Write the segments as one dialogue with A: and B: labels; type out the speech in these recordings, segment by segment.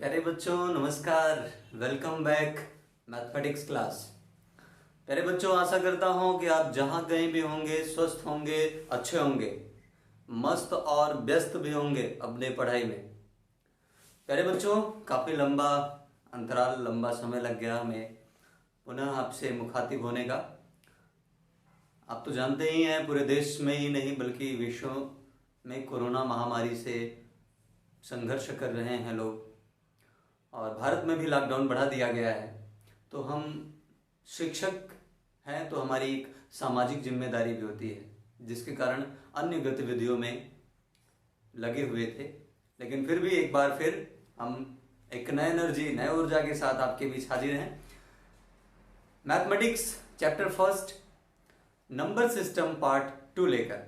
A: प्यारे बच्चों नमस्कार। Welcome back mathematics class. प्यारे बच्चों, आशा करता हूं कि आप जहां कहीं भी होंगे स्वस्थ होंगे, अच्छे होंगे, मस्त और व्यस्त भी होंगे अपने पढ़ाई में। प्यारे बच्चों, काफ़ी लंबा अंतराल, लंबा समय लग गया हमें पुनः आपसे मुखातिब होने का। आप तो जानते ही हैं, पूरे देश में ही नहीं बल्कि विश्व में कोरोना महामारी से संघर्ष कर रहे हैं लोग, और भारत में भी लॉकडाउन बढ़ा दिया गया है। तो हम शिक्षक हैं तो हमारी एक सामाजिक जिम्मेदारी भी होती है, जिसके कारण अन्य गतिविधियों में लगे हुए थे। लेकिन फिर भी एक बार फिर हम एक नए एनर्जी, नए ऊर्जा के साथ आपके बीच हाजिर हैं। Mathematics chapter first, number system part 2 लेकर।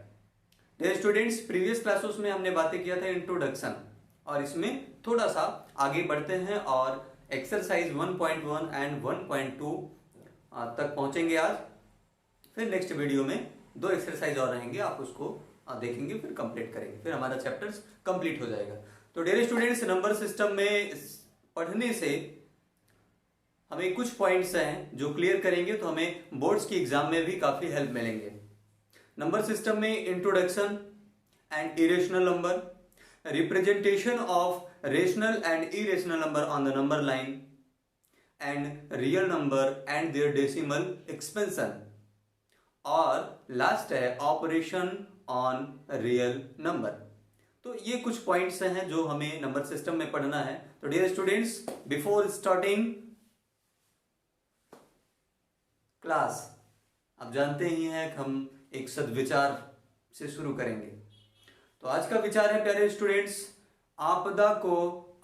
A: डियर स्टूडेंट्स, प्रीवियस क्लासेस में हमने बातें किया था इंट्रोडक्शन, और इसमें थोड़ा सा आगे बढ़ते हैं और एक्सरसाइज 1.1 एंड 1.2 तक पहुंचेंगे आज। फिर नेक्स्ट वीडियो में 2 एक्सरसाइज और रहेंगे, आप उसको देखेंगे, फिर कंप्लीट करेंगे, फिर हमारा चैप्टर्स कंप्लीट हो जाएगा। तो डियर स्टूडेंट्स, नंबर सिस्टम में पढ़ने से हमें कुछ पॉइंट्स हैं जो क्लियर करेंगे तो हमें बोर्ड्स की एग्जाम में भी काफी हेल्प मिलेंगे। नंबर सिस्टम में introduction and irrational number, representation of rational and irrational number on the number line, and real number and their decimal expansion, और लास्ट है ऑपरेशन ऑन रियल नंबर। तो ये कुछ पॉइंट्स हैं जो हमें नंबर सिस्टम में पढ़ना है। तो dear students, before starting class, आप जानते ही हैं कि हम एक सद्विचार से शुरू करेंगे। तो आज का विचार है प्यारे स्टूडेंट्स, आपदा को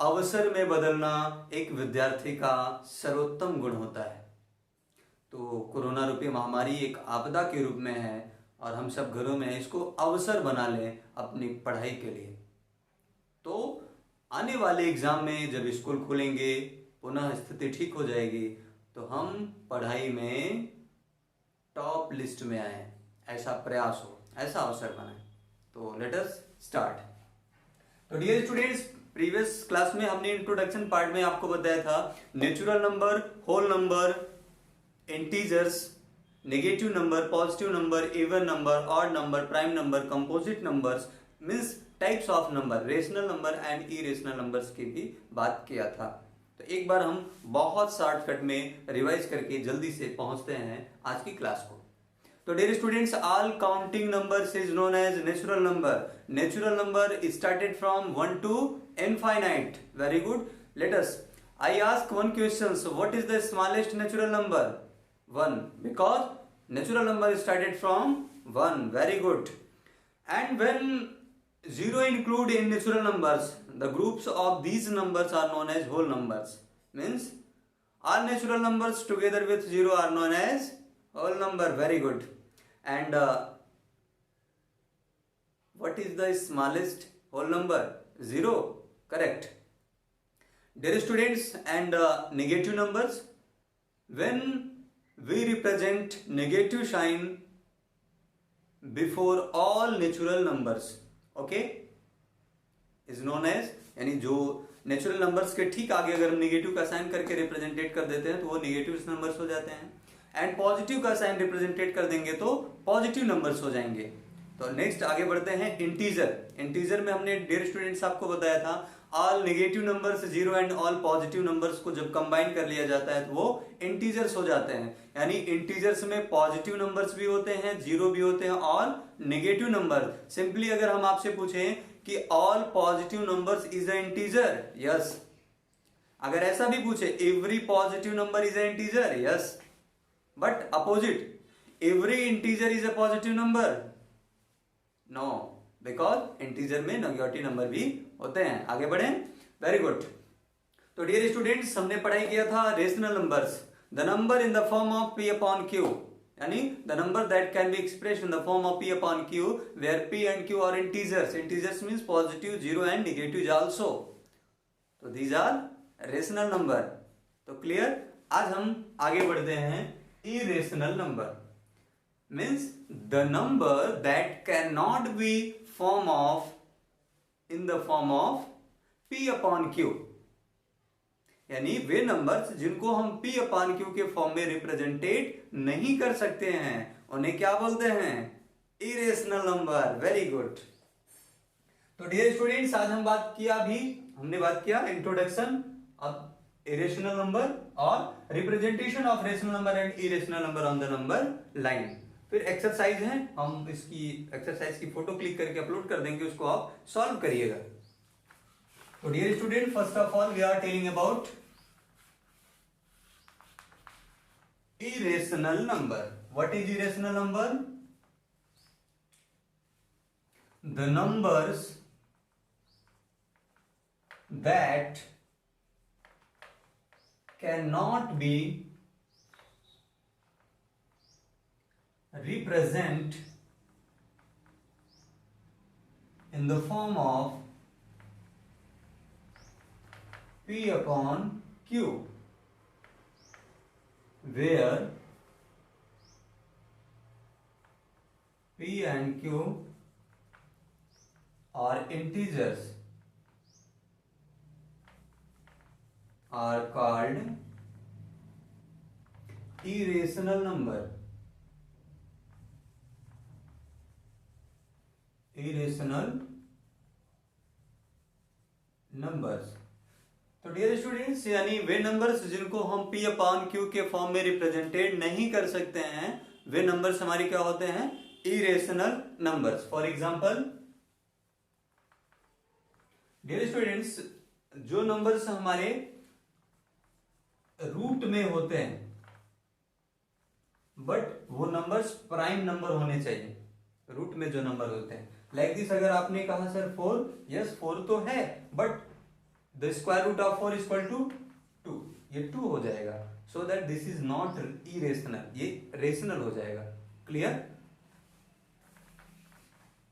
A: अवसर में बदलना एक विद्यार्थी का सर्वोत्तम गुण होता है। तो कोरोना रूपी महामारी एक आपदा के रूप में है और हम सब घरों में इसको अवसर बना लें अपनी पढ़ाई के लिए। तो आने वाले एग्जाम में जब स्कूल खुलेंगे, पुनः स्थिति ठीक हो जाएगी, तो हम पढ़ाई में टॉप लिस्ट में आए, ऐसा प्रयास हो, ऐसा अवसर बनाए। तो लेट अस स्टार्ट। तो डियर स्टूडेंट्स, प्रीवियस क्लास में हमने इंट्रोडक्शन पार्ट में आपको बताया था natural number, whole number, integers, negative number, positive number, even number, odd number, prime number, composite numbers, means types of number, rational number and irrational numbers की भी बात किया था। तो एक बार हम बहुत शॉर्टकट में रिवाइज करके जल्दी से पहुंचते हैं आज की क्लास को। तो dear students, all counting numbers is known as natural number. Natural number is started from 1 to infinite. Very good. Let us. I ask one question. So what is the smallest natural number? 1. Because natural number is started from 1. Very good. And when 0 include in natural numbers, the groups of these numbers are known as whole numbers. Means all natural numbers together with 0 are known as whole number. Very good. And what is the smallest whole number? 0. Correct. Dear students, and negative numbers, when we represent negative sign before all natural numbers, okay, is known as, यानी जो natural numbers के ठीक आगे अगर हम negative का sign करके रिप्रेजेंटेट कर देते हैं तो वो नेगेटिव नंबर्स हो जाते हैं, एंड पॉजिटिव का साइन रिप्रेजेंटेट कर देंगे तो पॉजिटिव नंबर्स हो जाएंगे। तो नेक्स्ट आगे बढ़ते हैं इंटीजर। इंटीजर में हमने डियर स्टूडेंट्स आपको बताया था all negative numbers 0 and all positive numbers को जब कंबाइन कर लिया जाता है तो वो इंटीजर्स हो जाते हैं। यानी इंटीजर्स में पॉजिटिव नंबर्स भी होते हैं, 0 भी होते हैं, और नेगेटिव नंबर। सिंपली अगर हम आपसे पूछें कि all positive numbers is a integer, yes. अगर ऐसा भी पूछे every positive number is a integer, yes. But opposite, every integer is a positive number? No, because integer में नेगेटिव नंबर भी होते हैं। आगे बढ़े, वेरी गुड। तो डियर स्टूडेंट्स, हमने पढ़ाई किया था rational numbers, the number in the form of p upon q, यानी the number that can be expressed in the form of p upon q, where p and q are integers. Integers means positive, 0 and negative also. तो these are rational number. तो clear. आज हम आगे बढ़ते हैं irrational number, means the number that cannot be in the form of p upon q, यानी वे numbers जिनको हम p अपान क्यू के फॉर्म में रिप्रेजेंटेट नहीं कर सकते हैं उन्हें क्या बोलते हैं? Irrational number. Very good. तो डियर स्टूडेंट्स, आज हमने बात किया इंट्रोडक्शन ऑफ इरेशनल नंबर और representation of rational number and irrational number on the number line. फिर एक्सरसाइज है, हम इसकी एक्सरसाइज की फोटो क्लिक करके अपलोड कर देंगे, उसको आप सॉल्व करिएगा। तो dear student, first of all we are telling about irrational number. What is irrational number? The numbers that cannot be represented in the form of p upon q, where p and q are integers are called irrational number. Irrational numbers. तो dear students, यानी वे numbers जिनको हम p अपान q के form में represented नहीं कर सकते हैं वे नंबर्स हमारे क्या होते हैं? Irrational numbers. For example dear students, जो नंबर्स हमारे रूट में होते हैं बट वो नंबर्स प्राइम नंबर होने चाहिए। रूट में जो नंबर होते हैं लाइक दिस, अगर आपने कहा सर 4, यस 4 तो है but the square root of 4 equal to 2, ये 2 हो जाएगा। So that this is not irrational, ये रेशनल हो जाएगा। क्लियर?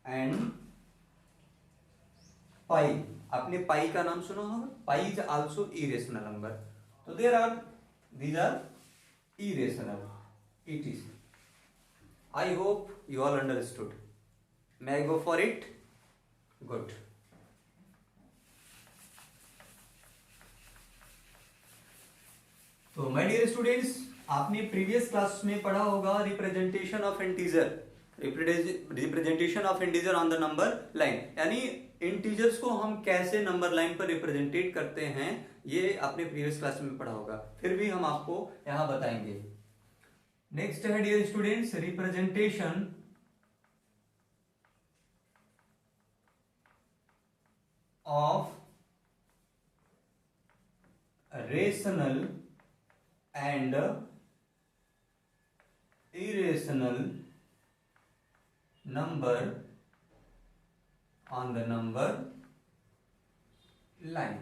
A: एंड पाई, आपने पाई का नाम सुना होगा, pi is also irrational number. तो these are irrational. It is. I hope you all understood. May I go for it? Good. तो माय डियर स्टूडेंट्स, आपने प्रीवियस क्लास में पढ़ा होगा representation of integer, representation of integer on the number line, यानी integers को हम कैसे number line पर रिप्रेजेंटेट करते हैं, ये आपने प्रीवियस क्लास में पढ़ा होगा, फिर भी हम आपको यहां बताएंगे। नेक्स्ट है dear students, representation of rational and irrational number on the number line.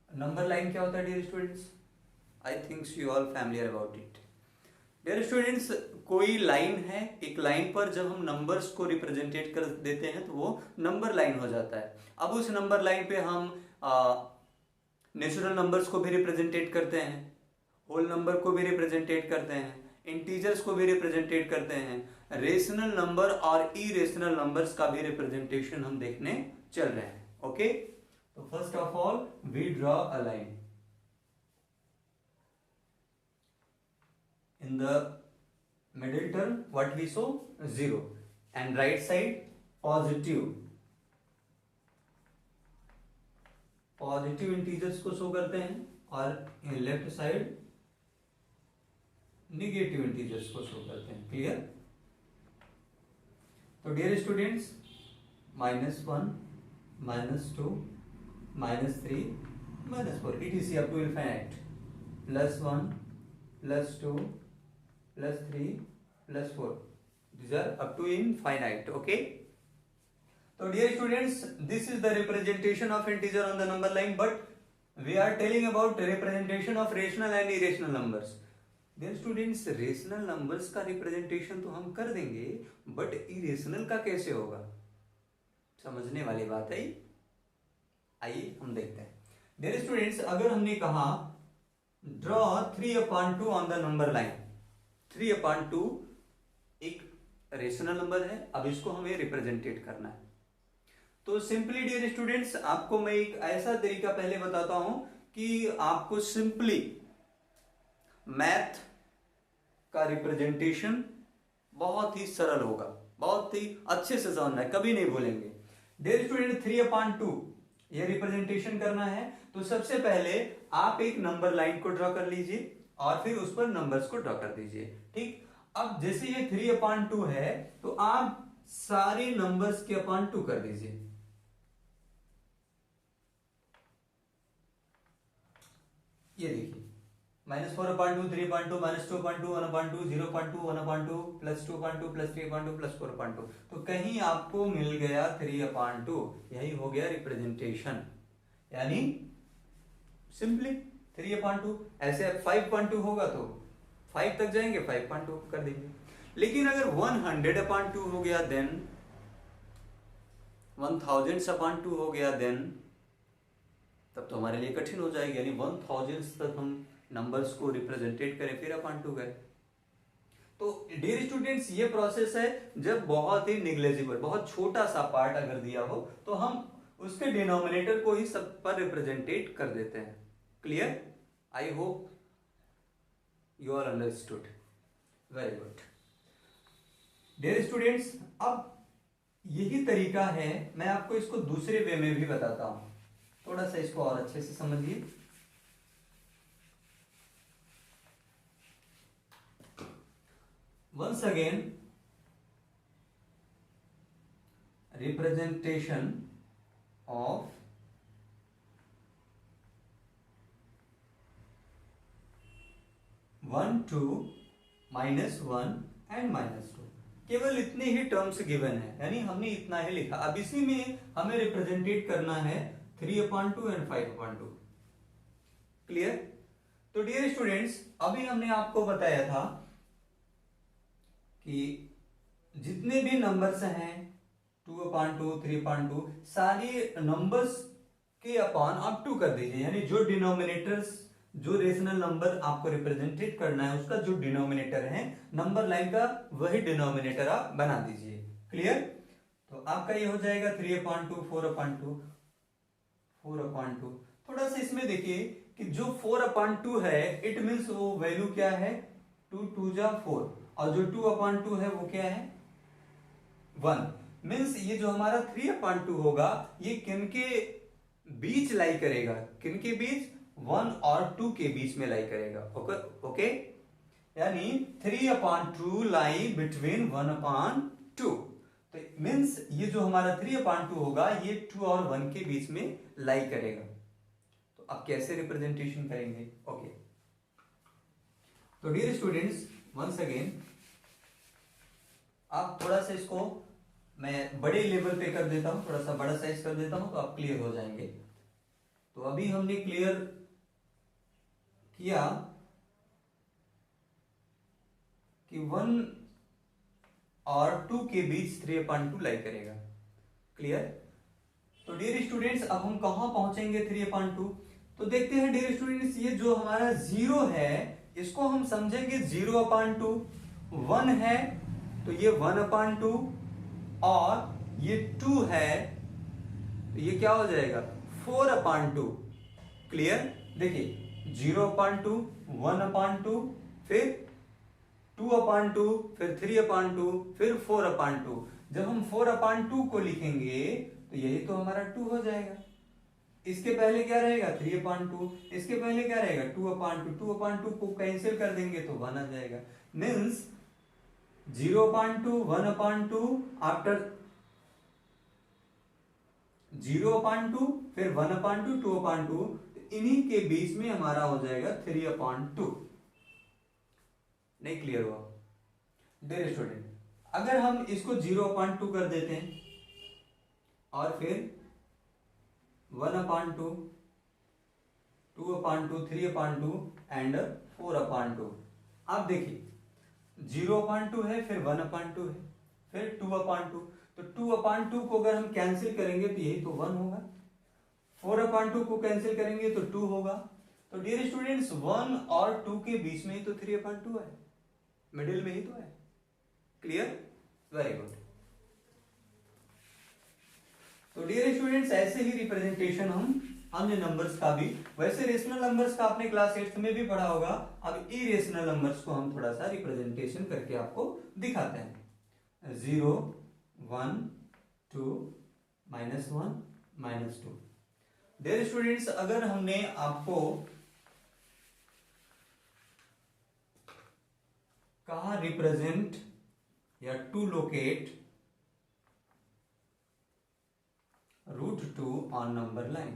A: Number line क्या होता है dear students? I think you all familiar about it. Dear students, कोई लाइन है, एक लाइन पर जब हम नंबर्स को रिप्रेजेंटेट कर देते हैं तो वो नंबर लाइन हो जाता है। अब उस नंबर लाइन पे हम नेचुरल नंबर्स को भी रिप्रेजेंटेट करते हैं, होल नंबर को भी रिप्रेजेंटेट करते हैं, इंटीजर्स को भी रिप्रेजेंटेट करते हैं, रेशनल नंबर और इरेशनल नंबर्स का भी रिप्रेजेंटेशन हम देखने चल रहे हैं। ओके, तो first of all we draw a line in the middle term, what we so 0 and right side positive integers को शो करते हैं और in left side negative integers को शो करते हैं। क्लियर? तो dear students, -1, -2, -3, -4 etc up to infinite, +1, +2, +3, +4, these are up to infinite. Okay, so dear students, this is the representation of integer on the number line, but we are telling about representation of rational and irrational numbers. Dear students, rational numbers का representation तो हम कर देंगे but irrational का कैसे होगा? समझने वाली बात है, आइए हम देखते हैं। डियर स्टूडेंट्स, अगर हमने कहा draw 3/2 on the number line, 3/2 एक रेशनल नंबर है, अब इसको हमें रिप्रेजेंटेट करना है। तो सिंपली डियर स्टूडेंट्स, आपको मैं एक ऐसा तरीका पहले बताता हूं कि आपको सिंपली मैथ का रिप्रेजेंटेशन बहुत ही सरल होगा, बहुत ही अच्छे से समझना है, कभी नहीं भूलेंगे। डियर स्टूडेंट 3/2 ये रिप्रेजेंटेशन करना है, तो सबसे पहले आप एक नंबर लाइन को ड्रॉ कर लीजिए और फिर उस पर नंबर्स को ड्रॉ कर दीजिए। ठीक, अब जैसे ये 3/2 है तो आप सारे नंबर्स के अपॉन 2 कर दीजिए। ये देखिए -4/2, 3/2, -2/2, 1/2, 0/2, 1/2, +2/2, +3/2, +4/2। तो कहीं आपको मिल गया 3/2, यही हो गया रिप्रेजेंटेशन, यानी सिंपली 3/2। ऐसे 5/2 होगा तो 5 तक जाएंगे, 5/2 कर देंगे। लेकिन अगर 100/2 हो गया, देन 1000/2 हो गया, देन तब तो हमारे लिए कठिन हो जाएगी, यानी 1000 तक हम नंबर्स को रिप्रेजेंटेट करें फिर /2 करें। तो डियर स्टूडेंट्स ये प्रोसेस है जब बहुत ही निग्लेजिबल, बहुत छोटा सा पार्ट अगर दिया हो तो हम उसके डिनोमिनेटर को ही सब पर रिप्रेजेंटेट कर देते हैं। Clear? I hope you are understood. Very good dear students, अब यही तरीका है, मैं आपको इसको दूसरे वे में भी बताता हूं, थोड़ा सा इसको और अच्छे से समझिए। Once again, representation of (1, 2, -1 and -2) केवल इतने ही टर्म्स गिवन है, यानी हमने इतना ही लिखा। अब इसी में हमें रिप्रेजेंटेट करना है 3/2 एंड 5/2। क्लियर? तो डियर स्टूडेंट्स, अभी हमने आपको बताया था कि जितने भी नंबर्स हैं 2/2, 3/2, सारे नंबर्स के अपॉन आप 2 कर दीजिए, यानी जो डिनोमिनेटर्स, जो रेशनल नंबर आपको रिप्रेजेंटेट करना है उसका जो डिनोमिनेटर है नंबर लाइन का, वही डिनोमिनेटर आप बना दीजिए। क्लियर? तो आपका ये हो जाएगा 3/2, 4/2, 4/2। थोड़ा सा इसमें देखिए कि जो 4/2 है, इट मीन्स वो वैल्यू क्या है, 2 2 जा 4, और जो 2/2 है वो क्या है, 1। मीन्स ये जो हमारा 3/2 होगा ये किनके बीच लाई करेगा, किनके बीच, 1 और 2 के बीच में लाई करेगा। ओके, यानी 3/2 लाई बिटवीन 1/2। तो मीन्स ये जो हमारा 3/2 होगा ये 2 और 1 के बीच में लाई करेगा। तो अब कैसे रिप्रेजेंटेशन करेंगे? ओके, तो डियर स्टूडेंट्स, वंस अगेन आप थोड़ा सा इसको मैं बड़े लेवल पे कर देता हूं, थोड़ा सा बड़ा साइज कर देता हूं तो आप क्लियर हो जाएंगे। तो अभी हमने क्लियर किया कि 1 और 2 के बीच 3/2 लाई करेगा। क्लियर? तो डियर स्टूडेंट्स, अब हम कहां पहुंचेंगे 3/2? तो देखते हैं डियर स्टूडेंट्स, ये जो हमारा 0 है इसको हम समझेंगे 0/2, 1 है तो ये 1/2, और ये 2 है तो ये क्या हो जाएगा, 4/2। क्लियर? देखिए 0/2, 1/2, फिर 2/2, फिर 3/2, फिर 4/2। जब हम 4/2 को लिखेंगे तो यही तो हमारा 2 हो जाएगा। इसके पहले क्या रहेगा, 3/2, इसके पहले क्या रहेगा, 2/2। 2/2 को कैंसिल कर देंगे तो 1 आ जाएगा। मीन्स 0/2, 1/2, आफ्टर 0/2, फिर 1/2, 2/2, इन्हीं के बीच में हमारा हो जाएगा 3/2। नहीं क्लियर हुआ डियर स्टूडेंट? अगर हम इसको 0/2 कर देते हैं और फिर 1/2, 2/2, 3/2 एंड 4/2, आप देखिए 0/2 है, फिर 1/2 है, फिर 2/2। तो 2/2 को अगर हम कैंसिल करेंगे तो यही तो 1 होगा, 4/2 को कैंसिल करेंगे तो 2 होगा। तो डियर स्टूडेंट्स, 1 और 2 के बीच में ही तो 3/2 है, मिडिल में ही तो है। क्लियर? Very good. तो डियर स्टूडेंट्स, ऐसे ही रिप्रेजेंटेशन हम अन्य नंबर्स का भी। वैसे रेशनल नंबर्स का आपने क्लास 8th में भी पढ़ा होगा। अब इरेशनल नंबर्स को हम थोड़ा सा रिप्रेजेंटेशन करके आपको दिखाते हैं। 0 1 2 -1 -2। डियर स्टूडेंट्स, अगर हमने आपको कहा रिप्रेजेंट या to locate √2 on number line,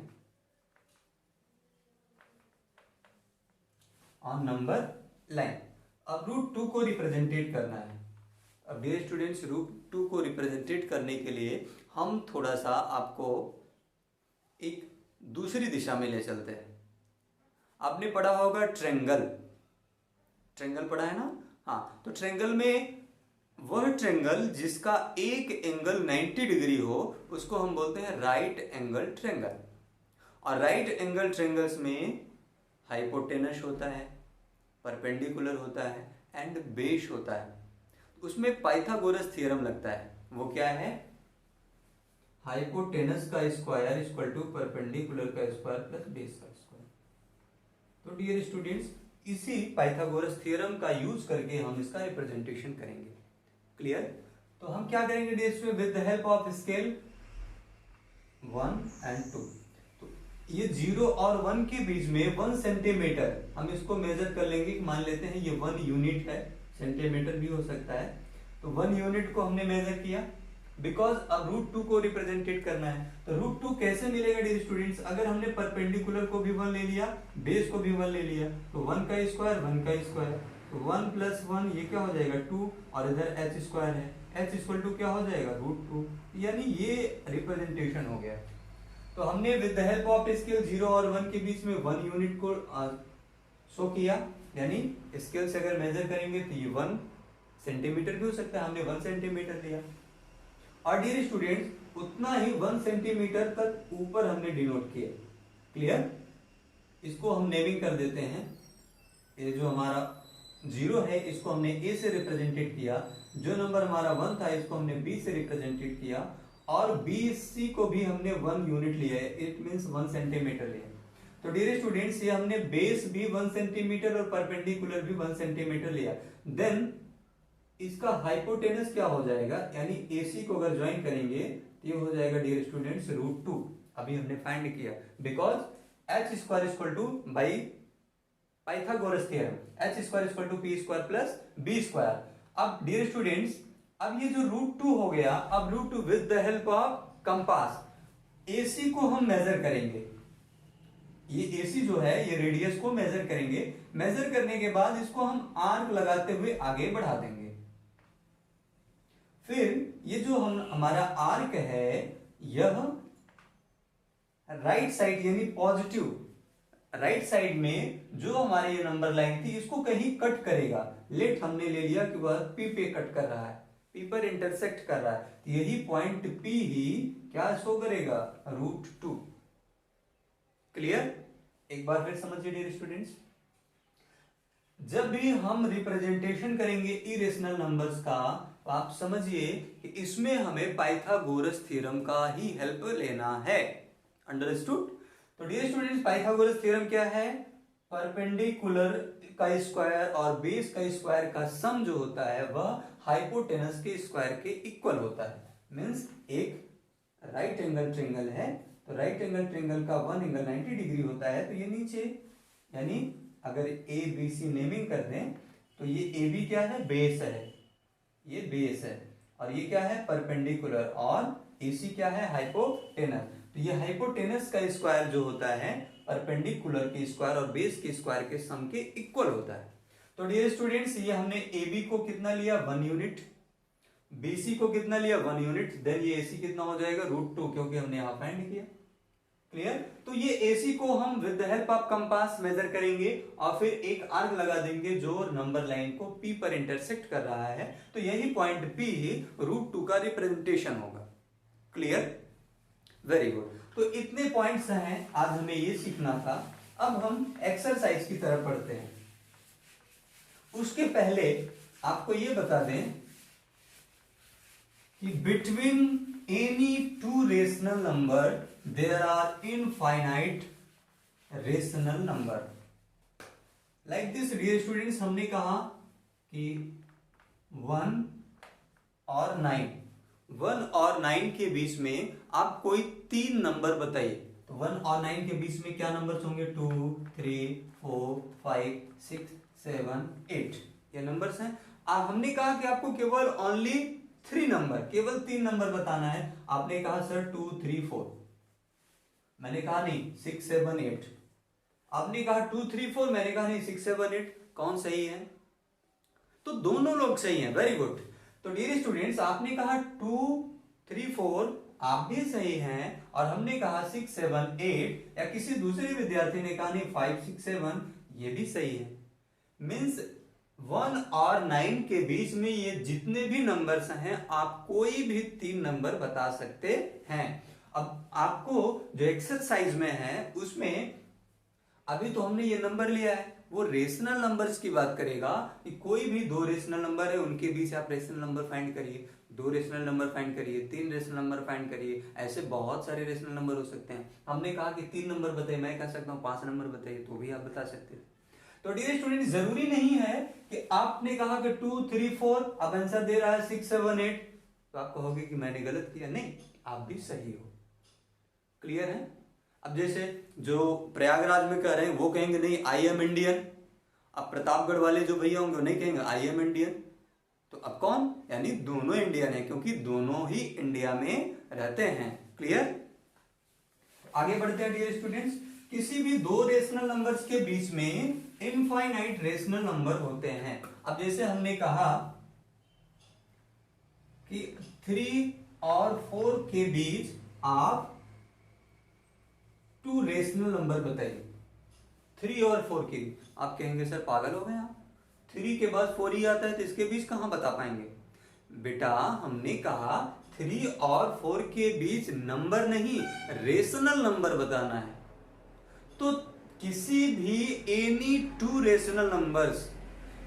A: अब √2 को रिप्रेजेंटेट करना है। अब डियर स्टूडेंट्स, √2 को रिप्रेजेंटेट करने के लिए हम थोड़ा सा आपको एक दूसरी दिशा में ले चलते हैं। आपने पढ़ा होगा ट्रेंगल पढ़ा है ना? हाँ, तो ट्रेंगल में वह ट्रेंगल जिसका एक एंगल 90 डिग्री हो उसको हम बोलते हैं राइट एंगल ट्रेंगल। और राइट एंगल ट्रेंगल्स में हाइपोटेनस होता है, परपेंडिकुलर होता है एंड बेस होता है। उसमें पाइथागोरस थ्योरम लगता है। वो क्या है? हाइपोटेनस का स्क्वायर इक्वल टू परपेंडिकुलर का स्क्वायर प्लस बेस का स्क्वायर। तो डियर स्टूडेंट्स, इसी पाइथागोरस थ्योरम का यूज करके हम इसका रिप्रेजेंटेशन करेंगे। क्लियर? तो हम क्या करेंगे dear student? With the help of scale 1 and 2। तो ये 0 और 1 के बीच में 1 सेंटीमीटर हम इसको मेजर कर लेंगे। मान लेते हैं ये 1 यूनिट है, सेंटीमीटर भी हो सकता है। तो 1 यूनिट को हमने मेजर किया, बिकॉज अब √2 को रिप्रेजेंटेट करना है। तो √2 कैसे मिलेगा डियर स्टूडेंट्स? अगर हमने परपेंडिकुलर को भी 1 ले लिया, बेस को भी 1 ले लिया, तो 1 का स्क्वायर 1 का स्क्वायर, तो 1 + 1 ये क्या हो जाएगा 2, और इधर h स्क्वायर है, h इक्वल टू क्या हो जाएगा √2, यानी ये रिप्रेजेंटेशन हो गया। तो हमने with the help of scale 0 और 1 के बीच में 1 यूनिट को शो किया, यानी स्केल से अगर मेजर करेंगे तो ये 1 सेंटीमीटर भी हो सकता है, हमने 1 सेंटीमीटर लिया। और डियर स्टूडेंट्स, उतना ही 1 सेंटीमीटर तक ऊपर हमने डिनोट किया। क्लियर? इसको हम नेमिंग कर देते हैं। ये जो हमारा 0 है इसको हमने a से रिप्रेजेंटेड किया, जो नंबर हमारा 1 था इसको हमने b से रिप्रेजेंटेड किया, और BC को भी हमने 1 यूनिट लिया है, इट मींस 1 सेंटीमीटर लिया। तो डियर स्टूडेंट्स, ये हमने बेस भी 1 सेंटीमीटर और परपेंडिकुलर भी 1 सेंटीमीटर लिया। देन इसका हाइपोटेनस क्या हो जाएगा, यानी AC को अगर ज्वाइन करेंगे तो ये हो जाएगा डियर स्टूडेंट्स √2। अभी हमने फाइंड किया, because h square equal to by Pythagoras theorem, h square equal to p square plus b square. अब डियर स्टूडेंट्स, अब ये जो √2 हो गया, अब √2 with the help of compass AC को हम मेजर करेंगे। ये AC जो है ये रेडियस को मेजर करेंगे। मेजर करने के बाद इसको हम आर्क लगाते हुए आगे बढ़ा देंगे। फिर ये जो हमारा आर्क है यह राइट साइड यानी पॉजिटिव राइट साइड में जो हमारी ये नंबर लाइन थी इसको कहीं कट करेगा। लेट हमने ले लिया कि वह P पे कट कर रहा है, P पर इंटरसेक्ट कर रहा है, तो यही पॉइंट P ही क्या शो करेगा √2। क्लियर? एक बार फिर समझिए डियर स्टूडेंट्स, जब भी हम रिप्रेजेंटेशन करेंगे इरेशनल नंबर्स का, तो आप समझिए कि इसमें हमें पाइथागोरस थ्योरम का ही हेल्प लेना है। अंडरस्टूड? तो डियर स्टूडेंट्स, पाइथागोरस थ्योरम क्या है? परपेंडिकुलर का स्क्वायर और बेस का स्क्वायर का सम जो होता है वह हाइपोटेनस के स्क्वायर के इक्वल होता है। मींस एक राइट एंगल ट्रायंगल है, तो राइट एंगल ट्रायंगल का 1 एंगल 90 डिग्री होता है, तो ये नीचे, यानी अगर ABC नेमिंग कर दें तो ये AB क्या है? बेस है, ये बेस है, और ये क्या है? परपेंडिकुलर, और AC क्या है? हाइपोटेनस। तो ये हाइपोटेनस का स्क्वायर जो होता है परपेंडिकुलर के स्क्वायर और बेस के स्क्वायर के सम के इक्वल होता है। तो डियर स्टूडेंट्स, ये हमने AB को कितना लिया? 1 यूनिट, BC को कितना लिया? 1 यूनिट, देन ये AC कितना हो जाएगा? √2, क्योंकि हमने यहां फाइंड किया। क्लियर? तो ये AC को हम with the help of compass measure करेंगे और फिर एक आर्क लगा देंगे जो नंबर लाइन को P पर इंटरसेक्ट कर रहा है, तो यही पॉइंट P ही √2 का रिप्रेजेंटेशन होगा। क्लियर? Very good. तो इतने पॉइंट्स हैं, आज हमें ये सीखना था। अब हम एक्सरसाइज की तरफ पढ़ते हैं। उसके पहले आपको ये बता दें कि between any two rational number there are infinite rational number. Like this dear students, हमने कहा कि 1 और 9, 1 और 9 के बीच में आप कोई 3 नंबर बताइए। तो 1 और 9 के बीच में क्या नंबर्स होंगे? 2, 3, 4, 5, 6, 7, 8 ये नंबर्स हैं। हमने कहा कि आपको केवल ओनली 3 नंबर, केवल 3 नंबर बताना है। आपने कहा सर 2, 3, 4, मैंने कहा नहीं 6, 7, 8। आपने कहा 2, 3, 4, मैंने कहा नहीं 6, 7, 8। कौन सही है? तो दोनों लोग सही हैं, वेरी गुड। तो डियर स्टूडेंट्स, आपने कहा 2, 3, 4 आप भी सही हैं, और हमने कहा 6, 7, 8, या किसी दूसरे विद्यार्थी ने कहा नहीं 5, 6, 7 ये भी सही है। मीन्स 1 और 9 के बीच में ये जितने भी नंबर्स हैं आप कोई भी 3 नंबर बता सकते हैं। अब आपको जो एक्सरसाइज में है उसमें अभी तो हमने ये नंबर लिया है, वो रेशनल नंबर्स की बात करेगा कि कोई भी 2 रेशनल नंबर है उनके बीच आप रेशनल नंबर फाइंड करिए, 2 रेशनल नंबर फाइंड करिए, 3 रेशनल नंबर फाइंड करिए। ऐसे बहुत सारे रेशनल नंबर हो सकते हैं। हमने कहा कि 3 नंबर बताइए, मैं कह सकता हूँ 5 नंबर बताइए, तो भी आप बता सकते हैं। तो डियर स्टूडेंट, जरूरी नहीं है कि आपने कहा कि 2, 3, 4, अब आंसर दे रहा है 6, 7, 8, तो आप कहोगे कि मैंने गलत किया। नहीं, आप भी सही हो। क्लियर है? अब जैसे जो प्रयागराज में कह रहे हैं वो कहेंगे नहीं आई एम इंडियन, अब प्रतापगढ़ वाले जो भैया होंगे वो नहीं कहेंगे आई एम इंडियन। तो अब कौन? यानी दोनों इंडियन है, क्योंकि दोनों ही इंडिया में रहते हैं। क्लियर? आगे बढ़ते हैं डियर स्टूडेंट्स। किसी भी 2 रेशनल नंबर्स के बीच में इनफाइनाइट रेशनल नंबर होते हैं। अब जैसे हमने कहा कि 3 और 4 के बीच आप 2 रेशनल नंबर बताइए। 3 और 4 के, आप कहेंगे सर पागल हो गए आप, 3 के बाद 4 ही आता है तो इसके बीच कहां बता पाएंगे? बेटा हमने कहा 3 और 4 के बीच नंबर नहीं, रेशनल नंबर बताना है। तो किसी भी any 2 rational numbers,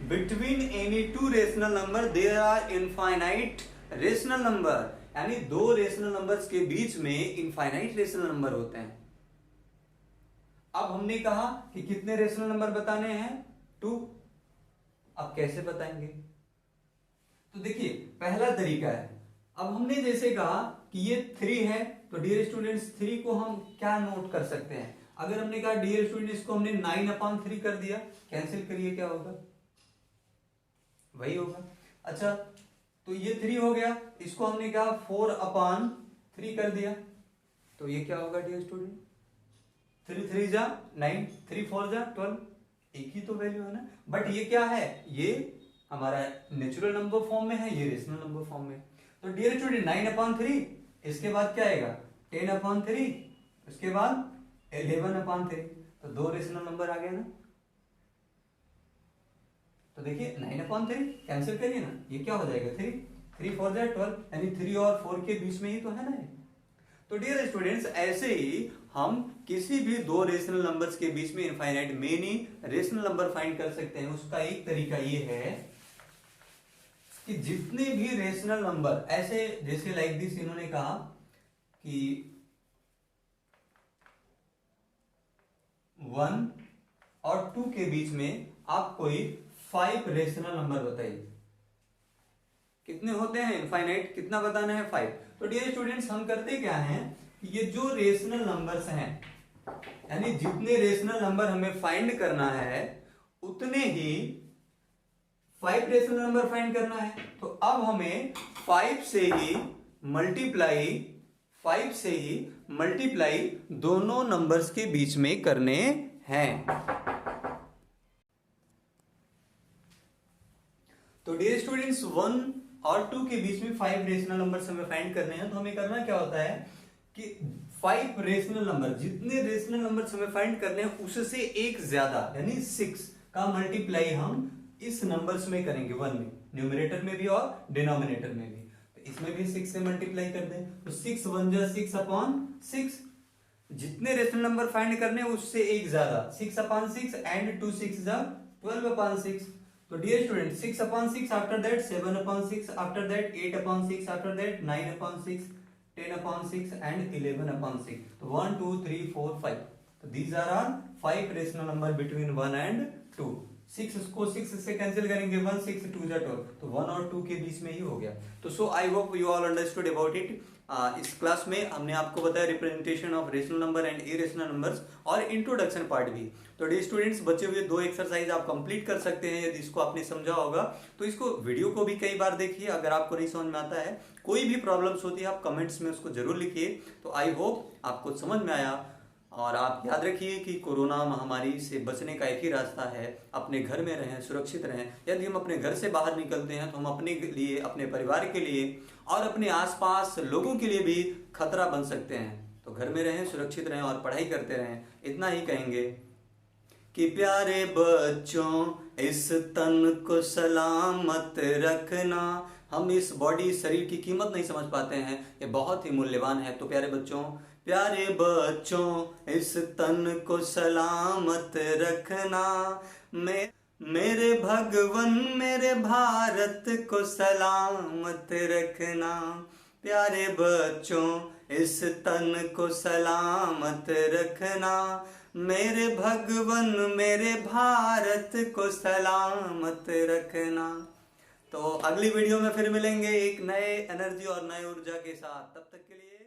A: between any 2 rational number there are infinite rational number, यानी 2 रेशनल नंबर्स के बीच में इनफाइनाइट रेशनल नंबर होते हैं। अब हमने कहा कि कितने रेशनल नंबर बताने हैं? 2। अब कैसे बताएंगे? तो देखिए पहला तरीका है, अब हमने जैसे कहा कि ये 3 है, तो डियर स्टूडेंट्स 3 को हम क्या नोट कर सकते हैं? अगर हमने कहा डियर स्टूडेंट्स को हमने 9/3 कर दिया, कैंसिल करिए क्या होगा? वही होगा। अच्छा, तो ये 3 हो गया, इसको हमने कहा 4/3 कर दिया, तो ये क्या होगा डियर स्टूडेंट? 3 3 जा 9, 3 4 जा 12, एक ही तो वैल्यू है ना। बट ये क्या है? ये हमारा नेचुरल नंबर फॉर्म में है, ये रेशनल नंबर फॉर्म में। तो डियर स्टूडेंट 9/3, इसके बाद क्या आएगा? 10/3, उसके बाद 11/3, तो 2 रेशनल नंबर आ गया ना। तो देखिए 9/3 कैंसिल करिए ना, ये क्या हो जाएगा? 3 3 4 जा 12, यानी 3 और 4 के बीच में ही तो है ना। तो डियर स्टूडेंट्स, ऐसे ही हम किसी भी 2 रेशनल नंबर्स के बीच में infinite many rational number find कर सकते हैं। उसका एक तरीका ये है कि जितने भी रेशनल नंबर ऐसे, जैसे लाइक दिस इन्होंने कहा कि 1 और 2 के बीच में आप कोई 5 रेशनल नंबर बताइए। कितने होते हैं इनफाइनाइट? कितना बताना है? 5। तो डियर स्टूडेंट्स, हम करते क्या हैं, ये जो रेशनल नंबर्स हैं, यानी जितने रेशनल नंबर हमें फाइंड करना है उतने ही 5 रेशनल नंबर फाइंड करना है। तो अब हमें 5 से ही मल्टीप्लाई दोनों नंबर्स के बीच में करने हैं। तो डियर स्टूडेंट्स 1 और 2 के बीच में 5 रेशनल नंबर्स हमें फाइंड करने हैं। तो हमें करना क्या होता है कि 5 रेशनल नंबर, जितने रेशनल नंबर्स हमें फाइंड करने हैं उससे एक ज्यादा यानी 6 का मल्टीप्लाई हम इस नंबर्स में करेंगे, 1 में, न्यूमरेटर में भी और डिनोमिनेटर में भी। तो इसमें भी 6 से मल्टीप्लाई कर दें, तो 6 1 जा 6/6। जितने रेशनल नंबर फाइंड करने हैं उससे एक ज्यादा, 6/6 एंड 2 6 जा 12/6। तो dear student 6/6 after that 7/6 after that 8/6 after that 9/6 10/6 and 11/6. तो 1 2 3 4 5. तो these are all 5 rational number between 1 and 2. 6 को 6 से कैंसिल करेंगे, 1 6 2 जा 2, तो 1 और 2 के बीच में ही हो गया. तो so I hope you all understood about it. इस क्लास में हमने आपको बताया representation of rational number and irrational numbers और इंट्रोडक्शन पार्ट भी. तो डे स्टूडेंट्स, बचे हुए 2 एक्सरसाइज आप कंप्लीट कर सकते हैं. यदि इसको आपने समझा होगा तो इसको वीडियो को भी कई बार देखिए. अगर आपको नहीं समझ में आता है, कोई भी प्रॉब्लम्स होती है, आप कमेंट्स में उसको जरूर लिखिए. तो आई होप आपको समझ में आया. और आप याद रखिए कि कोरोना महामारी से बचने का एक ही रास्ता है, अपने घर में रहें, सुरक्षित रहें. यदि हम अपने घर से बाहर निकलते हैं तो हम अपने लिए, अपने परिवार के लिए और अपने आसपास लोगों के लिए भी खतरा बन सकते हैं. तो घर में रहें, सुरक्षित रहें और पढ़ाई करते रहें. इतना ही कहेंगे कि प्यारे बच्चों इस तन को सलामत रखना. हम इस बॉडी, शरीर की कीमत नहीं समझ पाते हैं, ये बहुत ही मूल्यवान है. तो प्यारे बच्चों इस तन को सलामत रखना. मेरे भगवन मेरे भारत को सलामत रखना. प्यारे बच्चों इस तन को सलामत रखना. मेरे भगवन मेरे भारत को सलामत रखना. तो अगली वीडियो में फिर मिलेंगे एक नए एनर्जी और नए ऊर्जा के साथ. तब तक के लिए